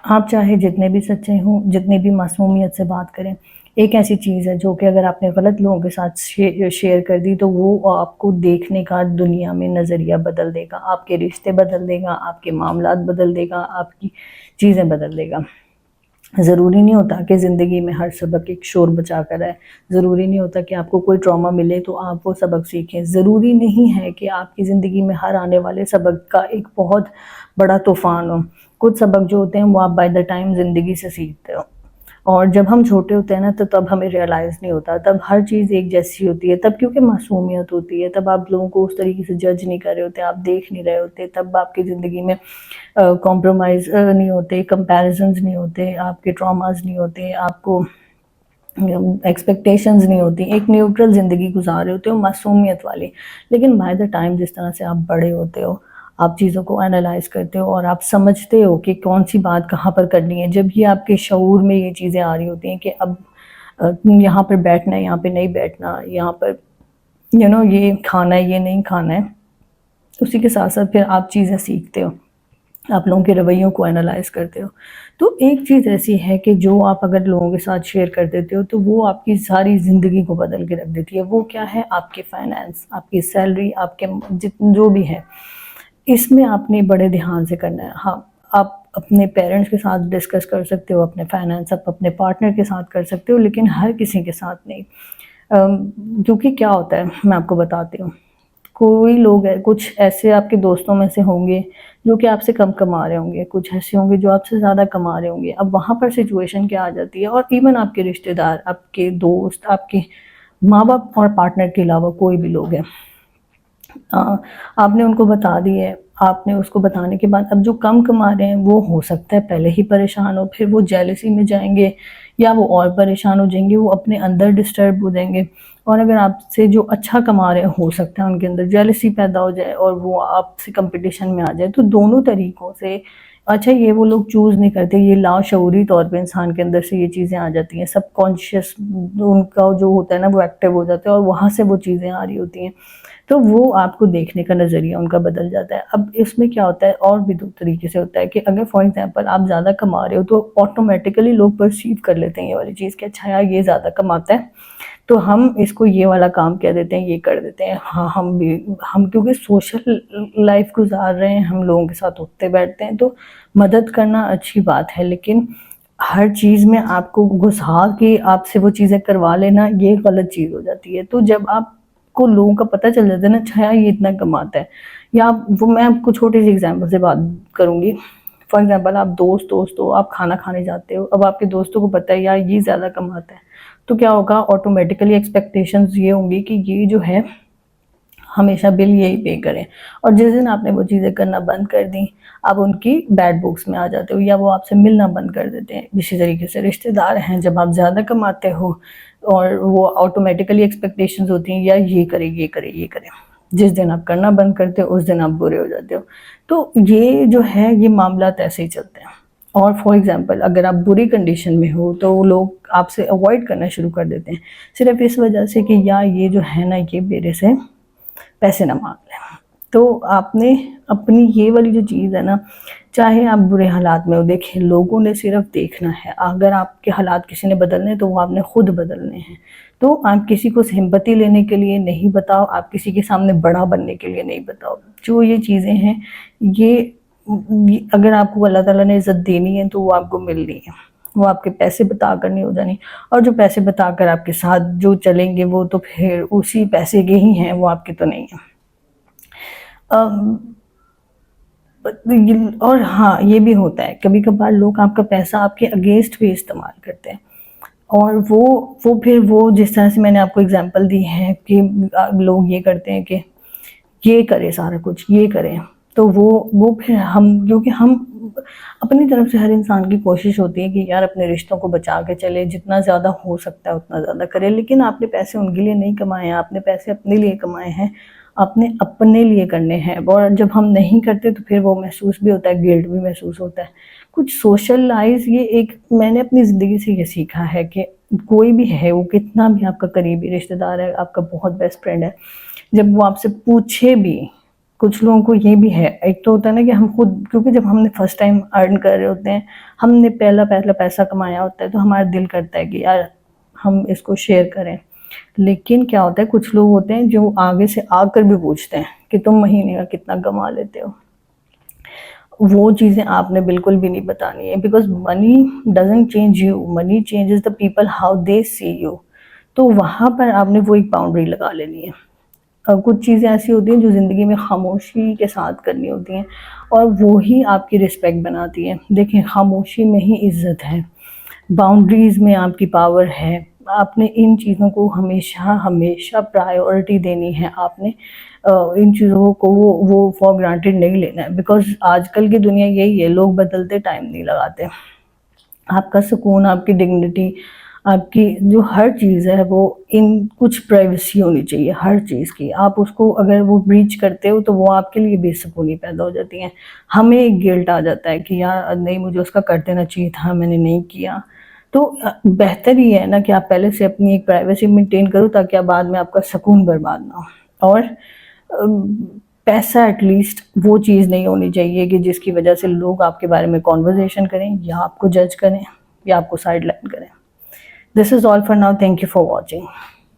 آپ چاہے جتنے بھی سچے ہوں، جتنی بھی معصومیت سے بات کریں، ایک ایسی چیز ہے جو کہ اگر آپ نے غلط لوگوں کے ساتھ شیئر کر دی تو وہ آپ کو دیکھنے کا دنیا میں نظریہ بدل دے گا، آپ کے رشتے بدل دے گا، آپ کے معاملات بدل دے گا، آپ کی چیزیں بدل دے گا۔ ضروری نہیں ہوتا کہ زندگی میں ہر سبق ایک شور بچا کر آئے، ضروری نہیں ہوتا کہ آپ کو کوئی ٹراما ملے تو آپ وہ سبق سیکھیں، ضروری نہیں ہے کہ آپ کی زندگی میں ہر آنے والے سبق کا ایک بہت بڑا طوفان ہو۔ کچھ سبق جو ہوتے ہیں وہ آپ بائی دا ٹائم زندگی سے سیکھتے ہو، اور جب ہم چھوٹے ہوتے ہیں نا تو تب ہمیں ریئلائز نہیں ہوتا، تب ہر چیز ایک جیسی ہوتی ہے، تب کیونکہ معصومیت ہوتی ہے، تب آپ لوگوں کو اس طریقے سے جج نہیں کر رہے ہوتے، آپ دیکھ نہیں رہے ہوتے، تب آپ کی زندگی میں کمپرومائز نہیں ہوتے، کمپیریزنز نہیں ہوتے، آپ کے ٹراماز نہیں ہوتے، آپ کو ایکسپیکٹیشنز نہیں ہوتی، ایک نیوٹرل زندگی گزار رہے ہوتے ہو معصومیت والی۔ لیکن بائی دا ٹائم جس طرح سے آپ بڑے ہوتے ہو، آپ چیزوں کو انالائز کرتے ہو اور آپ سمجھتے ہو کہ کون سی بات کہاں پر کرنی ہے، جب یہ آپ کے شعور میں یہ چیزیں آ رہی ہوتی ہیں کہ اب یہاں پر بیٹھنا ہے، یہاں پہ نہیں بیٹھنا، یہاں پر یہ کھانا ہے، یہ نہیں کھانا ہے، اسی کے ساتھ ساتھ پھر آپ چیزیں سیکھتے ہو، آپ لوگوں کے رویوں کو انالائز کرتے ہو۔ تو ایک چیز ایسی ہے کہ جو آپ اگر لوگوں کے ساتھ شیئر کر دیتے ہو تو وہ آپ کی ساری زندگی کو بدل کے رکھ دیتی ہے۔ وہ کیا ہے؟ آپ کے فائنینس، آپ کی سیلری، آپ کے جو بھی ہے، اس میں آپ نے بڑے دھیان سے کرنا ہے۔ ہاں، آپ اپنے پیرنٹس کے ساتھ ڈسکس کر سکتے ہو اپنے فائنینس، آپ اپنے پارٹنر کے ساتھ کر سکتے ہو، لیکن ہر کسی کے ساتھ نہیں۔ کیونکہ کیا ہوتا ہے میں آپ کو بتاتی ہوں، کوئی لوگ ہے، کچھ ایسے آپ کے دوستوں میں سے ہوں گے جو کہ آپ سے کم کما رہے ہوں گے، کچھ ایسے ہوں گے جو آپ سے زیادہ کما رہے ہوں گے۔ اب وہاں پر سچویشن کیا آ جاتی ہے، اور ایون آپ کے رشتہ دار، آپ کے دوست، آپ کے ماں باپ اور پارٹنر کے علاوہ کوئی بھی لوگ ہیں، آپ نے ان کو بتا دی ہے، آپ نے اس کو بتانے کے بعد اب جو کم کما رہے ہیں وہ ہو سکتا ہے پہلے ہی پریشان ہو، پھر وہ جیلسی میں جائیں گے یا وہ اور پریشان ہو جائیں گے، وہ اپنے اندر ڈسٹرب ہو جائیں گے، اور اگر آپ سے جو اچھا کما رہے ہیں ہو سکتا ہے ان کے اندر جیلسی پیدا ہو جائے اور وہ آپ سے کمپٹیشن میں آ جائے۔ تو دونوں طریقوں سے اچھا، یہ وہ لوگ چوز نہیں کرتے، یہ لاشعوری طور پہ انسان کے اندر سے یہ چیزیں آ جاتی ہیں، سب کانشیس ان کا جو ہوتا ہے نا وہ ایکٹیو ہو جاتا ہے اور وہاں سے وہ چیزیں آ رہی ہوتی ہیں، تو وہ آپ کو دیکھنے کا نظریہ ان کا بدل جاتا ہے۔ اب اس میں کیا ہوتا ہے، اور بھی دو طریقے سے ہوتا ہے کہ اگر فار ایگزامپل آپ زیادہ کما رہے ہو تو آٹومیٹیکلی لوگ پرسیو کر لیتے ہیں یہ والی چیز کہ اچھا یار یہ زیادہ کماتا ہے تو ہم اس کو یہ والا کام کہہ دیتے ہیں، یہ کر دیتے ہیں۔ ہاں، ہم کیونکہ سوشل لائف گزار رہے ہیں، ہم لوگوں کے ساتھ اٹھتے بیٹھتے ہیں، تو مدد کرنا اچھی بات ہے، لیکن ہر چیز میں آپ کو گھسا کے آپ سے وہ چیزیں کروا لینا یہ غلط چیز ہو جاتی ہے۔ تو جب آپ کو لوگوں کا پتہ چل جاتا ہے نا، اچھا یہ اتنا کماتا ہے، یا وہ میں آپ کو چھوٹی سی ایگزامپل سے بات کروں گی۔ فار ایگزامپل آپ دوست ہو، آپ کھانا کھانے جاتے ہو، اب آپ کے دوستوں کو پتہ ہے یار یہ زیادہ کماتا ہے، تو کیا ہوگا، آٹومیٹیکلی ایکسپیکٹیشنز یہ ہوں گی کہ یہ جو ہے ہمیشہ بل یہی پے کریں، اور جس دن آپ نے وہ چیزیں کرنا بند کر دیں آپ ان کی بیڈ بکس میں آ جاتے ہو، یا وہ آپ سے ملنا بند کر دیتے ہیں۔ اسی طریقے سے رشتہ دار ہیں، جب آپ زیادہ کماتے ہو اور وہ آٹومیٹیکلی ایکسپیکٹیشنز ہوتی ہیں یا یہ کرے یہ کرے یہ کرے، جس دن آپ کرنا بند کرتے ہو اس دن آپ برے ہو جاتے ہو۔ تو یہ جو ہے یہ معاملات ایسے ہی چلتے ہیں۔ اور فار ایگزامپل اگر آپ بری کنڈیشن میں ہو تو وہ لوگ آپ سے اوائڈ کرنا شروع کر دیتے ہیں، صرف اس وجہ سے کہ یا یہ جو ہے نا یہ میرے سے پیسے نہ مانگ لیں۔ تو آپ نے اپنی یہ والی جو چیز ہے نا، چاہے آپ برے حالات میں ہو، دیکھیں لوگوں نے صرف دیکھنا ہے، اگر آپ کے حالات کسی نے بدلنے تو وہ آپ نے خود بدلنے ہیں۔ تو آپ کسی کو سمپتی لینے کے لیے نہیں بتاؤ، آپ کسی کے سامنے بڑا بننے کے لیے نہیں بتاؤ۔ جو یہ چیزیں ہیں یہ اگر آپ کو اللہ تعالیٰ نے عزت دینی ہے تو وہ آپ کو ملنی ہے، وہ آپ کے پیسے بتا کر نہیں ہو جانی، اور جو پیسے بتا کر آپ کے ساتھ جو چلیں گے وہ تو پھر اسی پیسے کے ہی ہیں، وہ آپ کے تو نہیں ہیں۔ اور ہاں یہ بھی ہوتا ہے کبھی کبھار لوگ آپ کا پیسہ آپ کے اگینسٹ بھی استعمال کرتے ہیں، اور وہ پھر وہ جس طرح سے میں نے آپ کو اگزامپل دی ہے کہ لوگ یہ کرتے ہیں کہ یہ کرے سارا کچھ یہ کریں، تو وہ پھر کیونکہ ہم اپنی طرف سے ہر انسان کی کوشش ہوتی ہے کہ یار اپنے رشتوں کو بچا کے چلے، جتنا زیادہ ہو سکتا ہے اتنا زیادہ کرے، لیکن آپ نے پیسے ان کے لیے نہیں کمائے ہیں، آپ نے پیسے اپنے لیے کمائے ہیں، آپ نے اپنے لیے کرنے ہیں، اور جب ہم نہیں کرتے تو پھر وہ محسوس بھی ہوتا ہے، گلٹ بھی محسوس ہوتا ہے۔ کچھ سوشلائز یہ ایک میں نے اپنی زندگی سے یہ سیکھا ہے کہ کوئی بھی ہے، وہ کتنا بھی آپ کا قریبی رشتہ دار ہے، آپ کا بہت بیسٹ فرینڈ ہے، جب وہ آپ سے پوچھے بھی کچھ لوگوں کو یہ بھی ہے، ایک تو ہوتا ہے نا کہ ہم خود، کیونکہ جب ہم نے فرسٹ ٹائم ارن کر رہے ہوتے ہیں، ہم نے پہلا پیسہ کمایا ہوتا ہے، تو ہمارا دل کرتا ہے کہ یار ہم اس کو شیئر کریں. لیکن کیا ہوتا ہے، کچھ لوگ ہوتے ہیں جو آگے سے آ کر بھی پوچھتے ہیں کہ تم مہینے کا کتنا کما لیتے ہو. وہ چیزیں آپ نے بالکل بھی نہیں بتانی ہے، because money doesn't change you, money changes the people how they see you. تو وہاں پر آپ نے وہ ایک باؤنڈری لگا لینی ہے. کچھ چیزیں ایسی ہوتی ہیں جو زندگی میں خاموشی کے ساتھ کرنی ہوتی ہیں، اور وہی آپ کی رسپیکٹ بناتی ہیں. دیکھیں، خاموشی میں ہی عزت ہے، باؤنڈریز میں آپ کی پاور ہے. آپ نے ان چیزوں کو ہمیشہ پرائیورٹی دینی ہے. آپ نے ان چیزوں کو وہ فار گرانٹیڈ نہیں لینا ہے، بیکاز آج کل کی دنیا یہی ہے، لوگ بدلتے ٹائم نہیں لگاتے. آپ کا سکون، آپ کی ڈگنیٹی، آپ کی جو ہر چیز ہے وہ ان کچھ پرائیویسی ہونی چاہیے ہر چیز کی. آپ اس کو اگر وہ بریچ کرتے ہو تو وہ آپ کے لیے بے سکونی پیدا ہو جاتی ہیں. ہمیں ایک گلٹ آ جاتا ہے کہ یار نہیں، مجھے اس کا کر دینا چاہیے تھا، میں نے نہیں کیا. تو بہتر ہی ہے نا کہ آپ پہلے سے اپنی ایک پرائیویسی مینٹین کرو، تاکہ بعد میں آپ کا سکون برباد نہ ہو. اور پیسہ ایٹ لیسٹ وہ چیز نہیں ہونی چاہیے کہ جس کی وجہ سے لوگ آپ کے بارے میں کانورزیشن کریں، یا آپ کو جج کریں، یا آپ کو سائڈ لائن کریں. This is all for now. Thank you for watching.